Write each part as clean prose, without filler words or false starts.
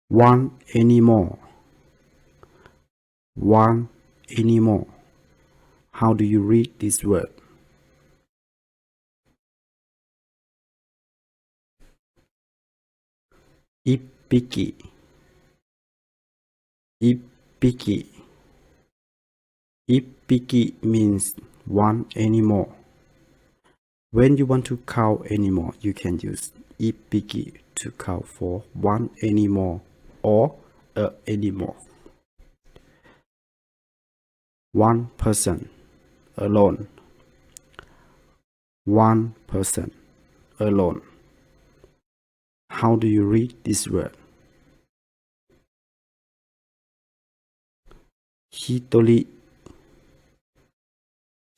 One anymore. One anymore. How do you read this word? Ipiki. Ipiki. Ipiki means one anymore. When you want to count anymore, you can use ipiki to count for one anymore or a anymore. One person alone. One person alone. How do you read this word? Hitori.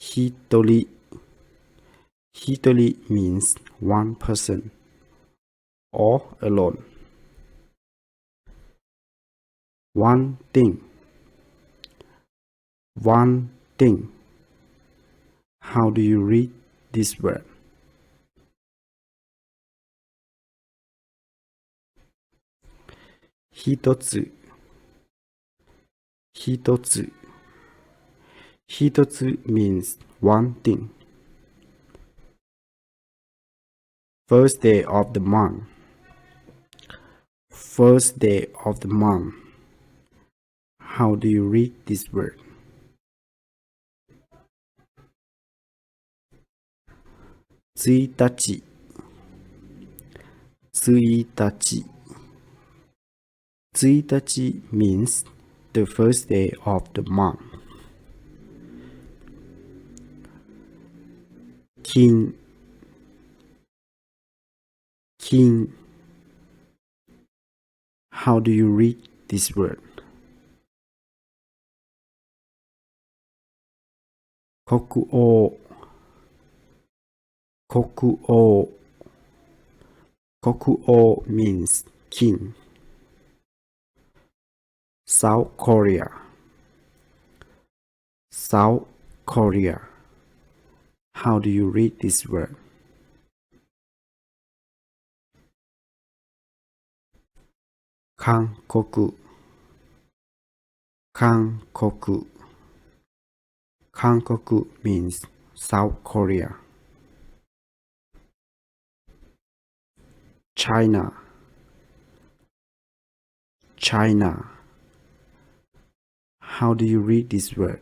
Hitori. Hitori means one person or alone. One thing. One thing. How do you read this word? Hitotsu. Hitotsu. Hitotsu means one thing. First day of the month. First day of the month. How do you read this word? Tsuitachi. Tsuitachi. Tsuitachi means the first day of the month. King. King. How do you read this word? Kokuo. Kokuo. Kokuo means king. South Korea. South Korea. How do you read this word? Kankoku. Kankoku. Kankoku means South Korea. China. China. How do you read this word?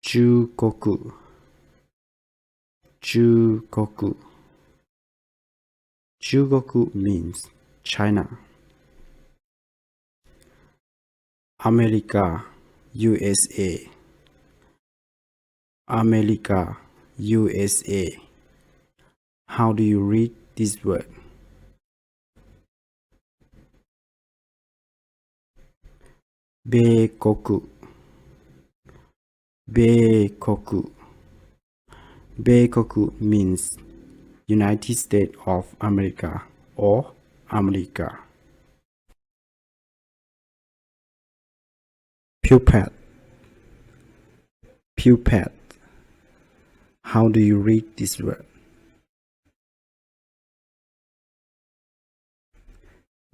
Chukoku. Chukoku. Chukoku means China. America, USA. America, USA. How do you read this word? Beikoku. Beikoku. Beikoku means United States of America or America. Pupil. Pupil. How do you read this word?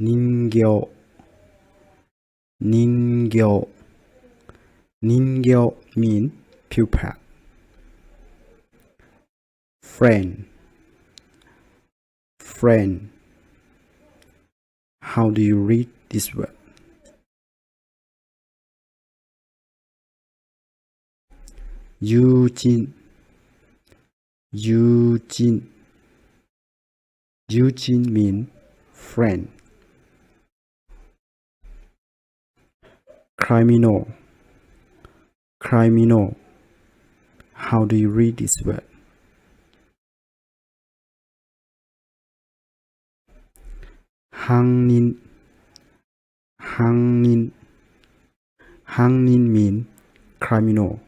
Ningyo. Ningyo. Ningyo means pupil. Friend. Friend. How do you read this word? Eugene. Eugene. Eugene means friend. Criminal. Criminal. How do you read this word? Hangnin. Hangnin. Hangnin means criminal.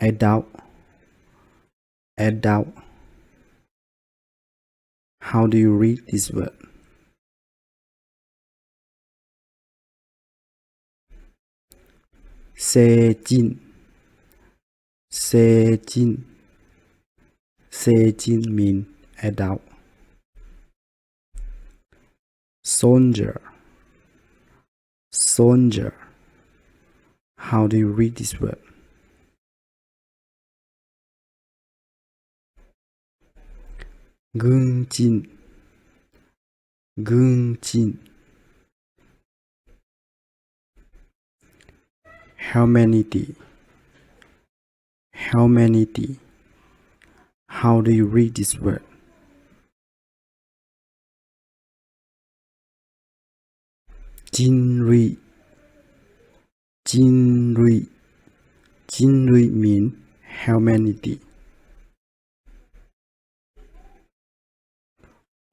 Adult. Adult. How do you read this word? Seijin. Seijin. Seijin means adult. Soldier. Soldier. How do you read this word? Gungjin. Gungjin. Humanity. Humanity. How do you read this word? Jinri. Jinri. Jinri means humanity.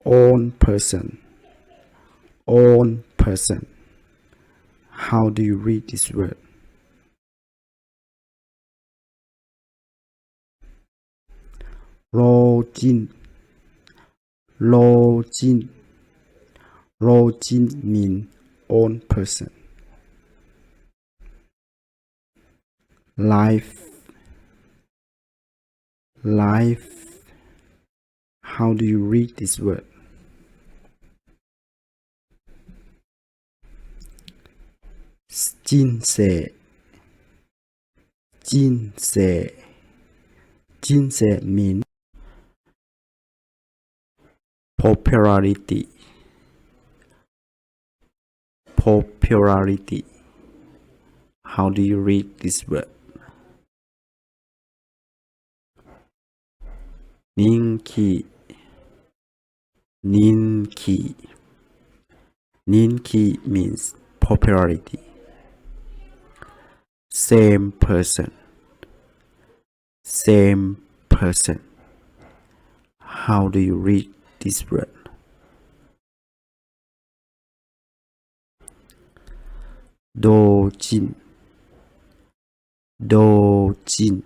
Own person. Own person. How do you read this word? Rojin. Rojin. Rojin means own person. Life. Life. How do you read this word? Jinse. Jinse. Jinse means popularity. Popularity. How do you read this word? Ninki. Ninki. Ninki means popularity. Same person. Same person. How do you read this word? Dojin. Dojin.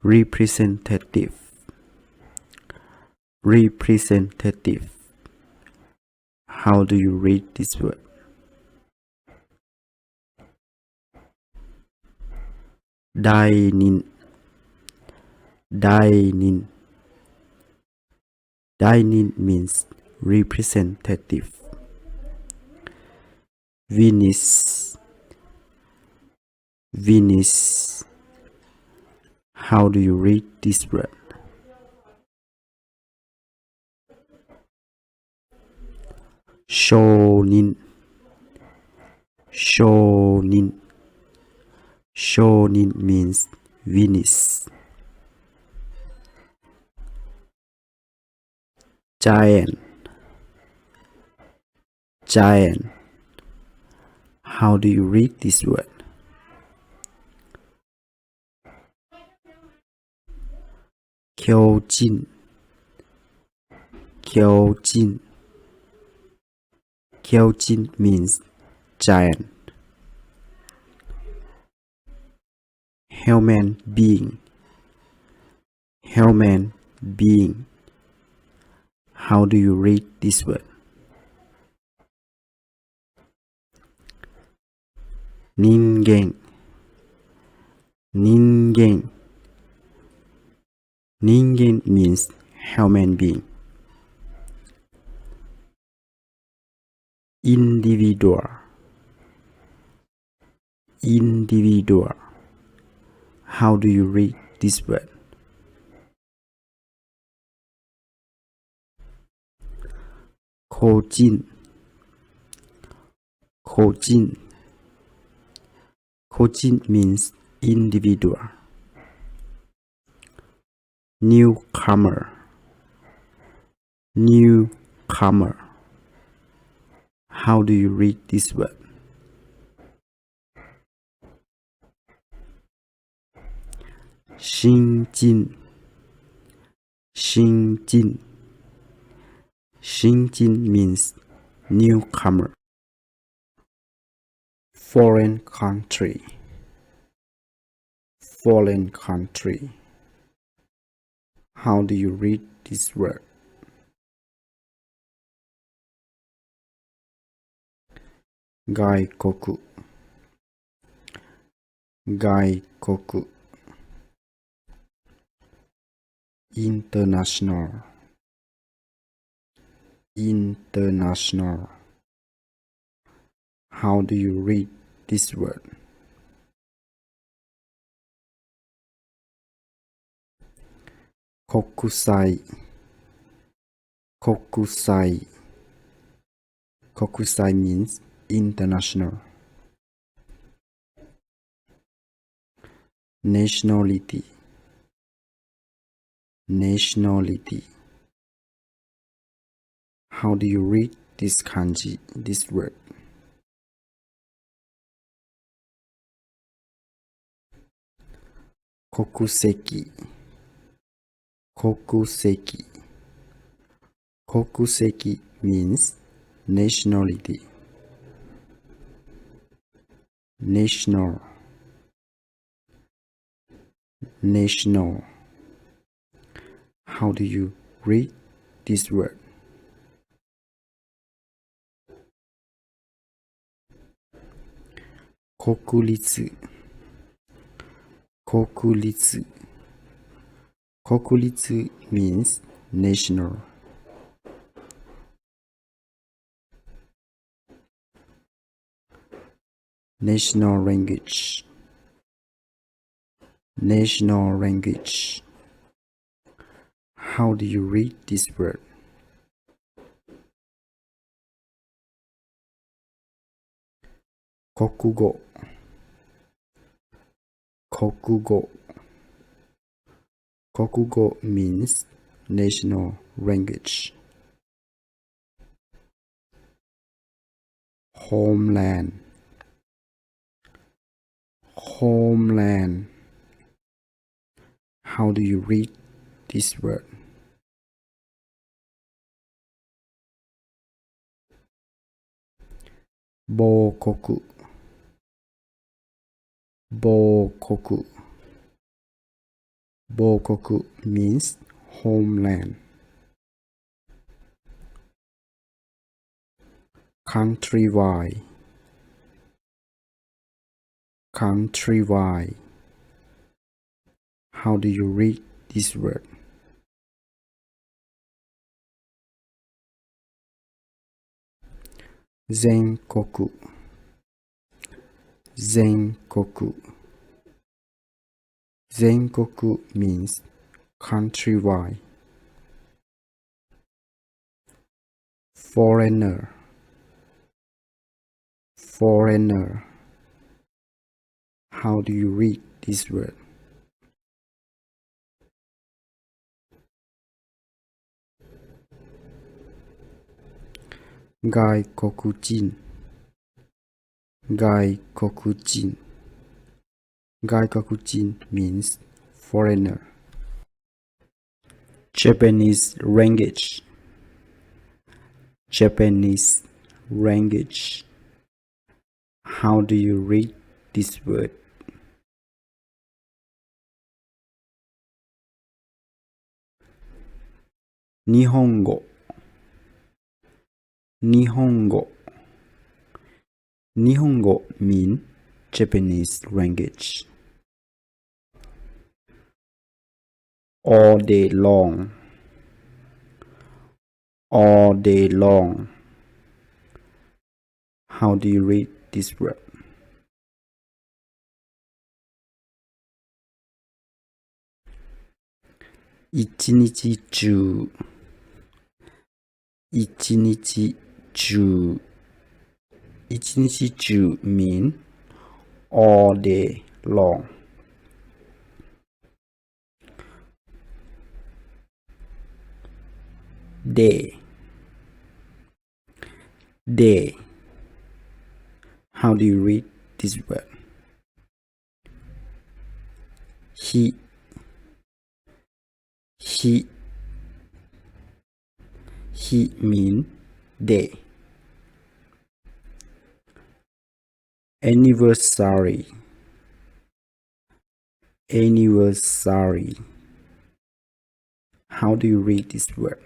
Representative. Representative. How do you read this word? Dining. Dining. Dining means representative. Venice. Venice. How do you read this word? Shonin. Shonin. Shonin means Venice. Giant. Giant. How do you read this word? Kyojin. Kyojin. Kyojin means giant. Human being. Human being. How do you read this word? Ningen. Ningen. Ningen means human being. Individual. Individual. How do you read this word? Kojin. Kojin. Kojin means individual. Newcomer. Newcomer. How do you read this word? Shinjin. Shinjin. Shinjin means newcomer. Foreign country. Foreign country. How do you read this word? Gaikoku. Gaikoku. international, international. How do you read this word? Kokusai, kokusai. Kokusai means international. Nationality, nationality. How do you read this kanji, this word? Kokuseki, kokuseki. Kokuseki means nationality. National, national. How do you read this word? Kokuritsu, kokuritsu. Kokuritsu means national. National language, national language. How do you read this word? Kokugo, kokugo. Kokugo means national language. Homeland, homeland. How do you read this word? Bokoku, bokoku. Bokoku means homeland. Countrywide, countrywide. How do you read this word? Zenkoku, zenkoku. Zenkoku means countrywide. Foreigner, foreigner. How do you read this word? Gaikokujin, gaikokujin. Gaikokujin means foreigner. Japanese language, Japanese language. How do you read this word? Nihongo, Nihongo. Nihongo means Japanese language. All day long, all day long. How do you read this word? Ichinichi juu, ichinichi juu. Ichinichi juu mean all day long. Day, day. How do you read this word? He, he mean day. Anniversary, anniversary. How do you read this word?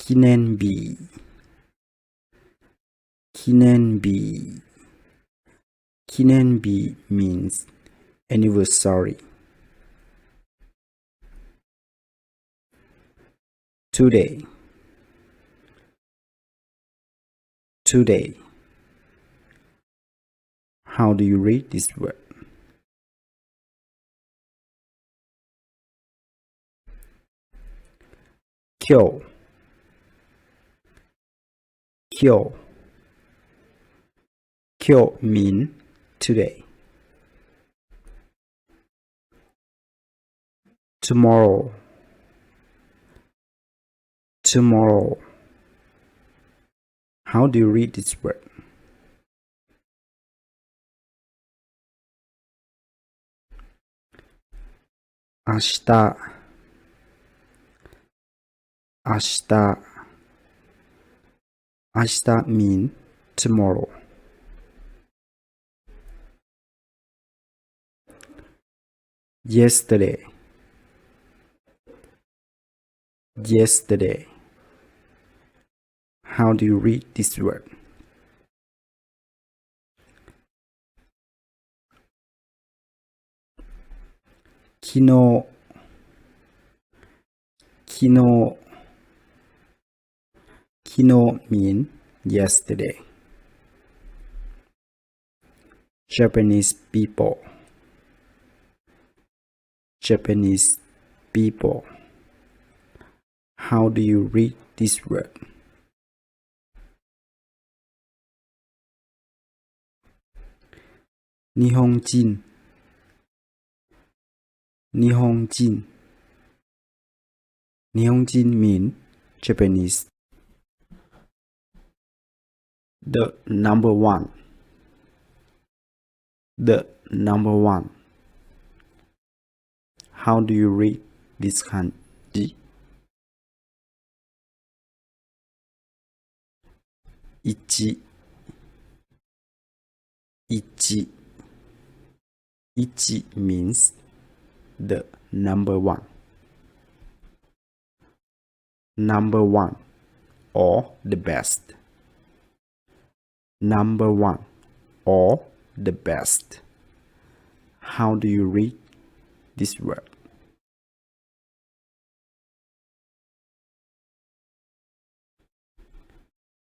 Kinenbi, kinenbi. 기념비 means anniversary. Today. Today. How do you read this word? Kyo. Kyo. Kyo mean today. Tomorrow. Tomorrow. How do you read this word? Ashita. Ashita. Ashita mean tomorrow. Yesterday. Yesterday. How do you read this word? Kino. Kino. Kino mean yesterday. Japanese people. Japanese people. How do you read this word? Nihonjin. Nihonjin. Nihonjin mean Japanese. The number one. The number one. How do you read this kanji? Ichi. Ichi. Ichi means the number one. Number one or the best. Number one or the best. How do you read this word?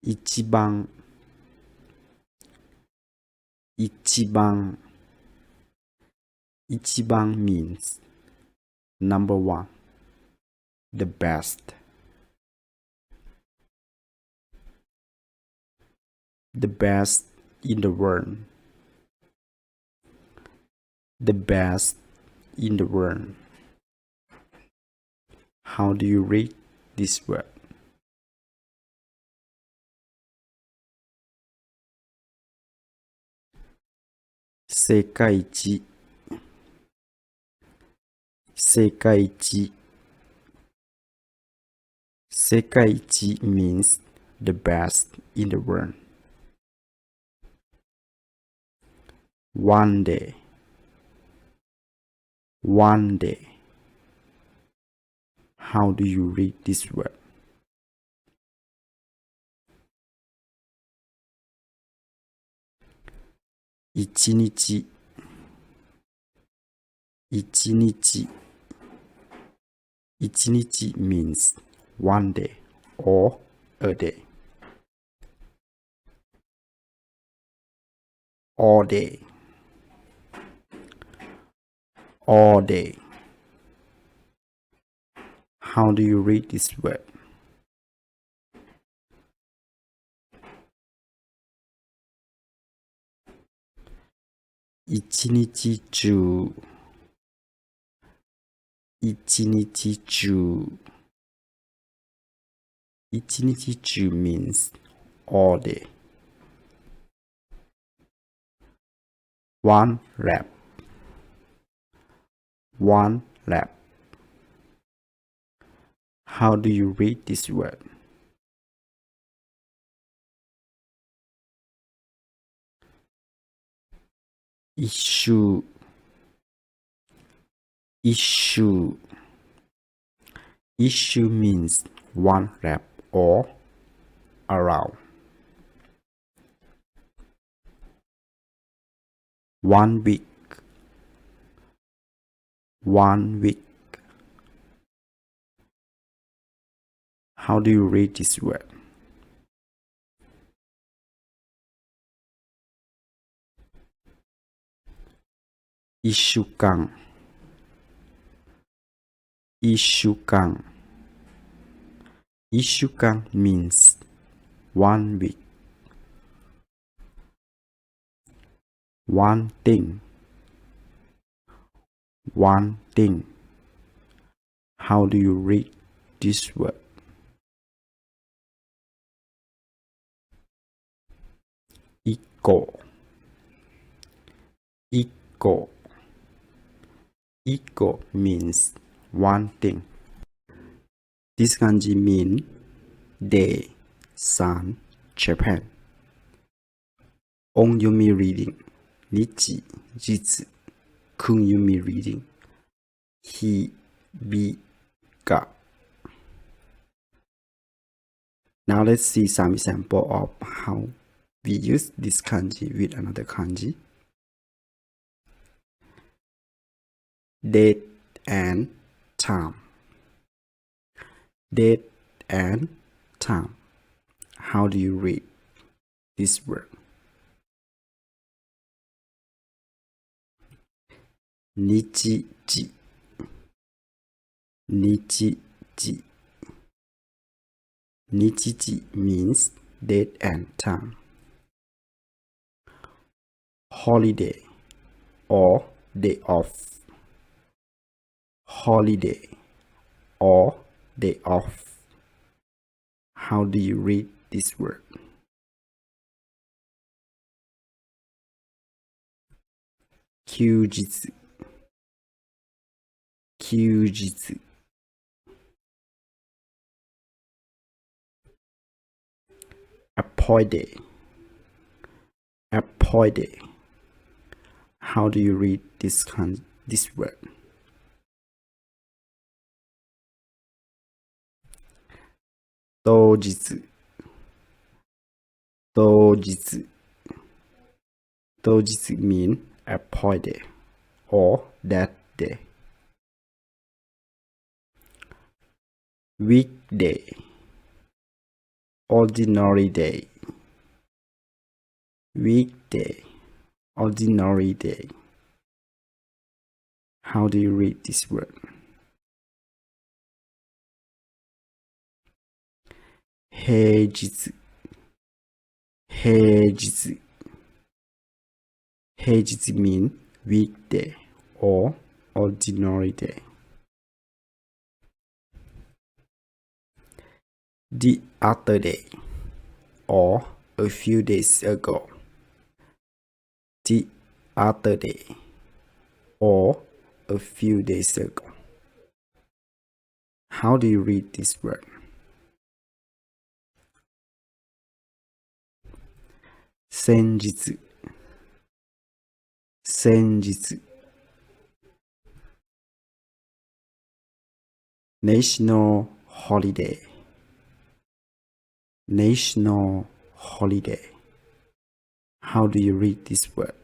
Ichiban. Ichiban. Ichiban means number one, the best. The best in the world. The best in the world. How do you read this word? Sekaiichi. Sekaiichi. Sekaiichi means the best in the world. One day. One day. How do you read this word? Ichinichi. Ichinichi. Ichinichi means one day or a day. All day. All day. How do you read this word? Ichinichi juu. Ichinichi juu. Ichinichi juu means all day. One lap. One lap. How do you read this word? Issue. Issue. Issue means one lap or around. 1 week, 1 week. How do you read this word? 이슈강, 이슈강. 이슈강 means 1 week, one thing, one thing. How do you read this word? Equal, equal. Equal means one thing. This kanji mean day, sun, Japan. On Yumi reading, Nichi, Jitsu, Kun Yumi reading, Hi, Bi, Ga. Now let's see some example of how we use this kanji with another kanji. Date and time. Date and time. How do you read this word? Nichiji, nichiji. Nichiji means date and time. Holiday or day off. Holiday or day off. How do you read this word? Kyujitsu, kyujitsu. Appointed, appointed. How do you read this word? Dojitsu, dojitsu. Dojitsu mean appointed or that day. Weekday, ordinary day. Weekday, ordinary day. How do you read this word? Heijitsu, heijitsu. Heijitsu mean weekday or ordinary day. The other day or a few days ago. The other day or a few days ago. How do you read this word? Senjitsu, senjitsu. National holiday, national holiday. How do you read this word?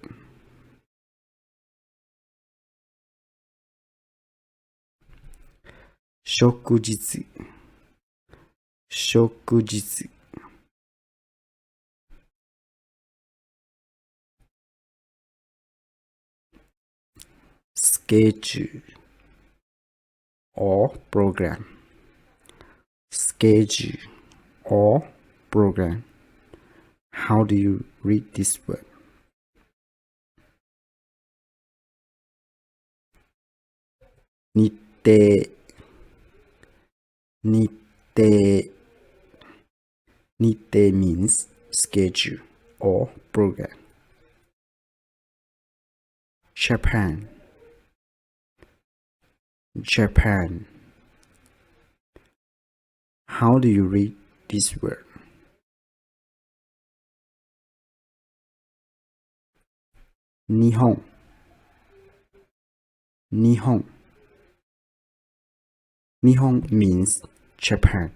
Shokujitsu, shokujitsu. Schedule or program. Schedule or program. How do you read this word? Nitte, nitte. Nitte means schedule or program. Japan, Japan. How do you read this word? Nihon, Nihon. Nihon means Japan.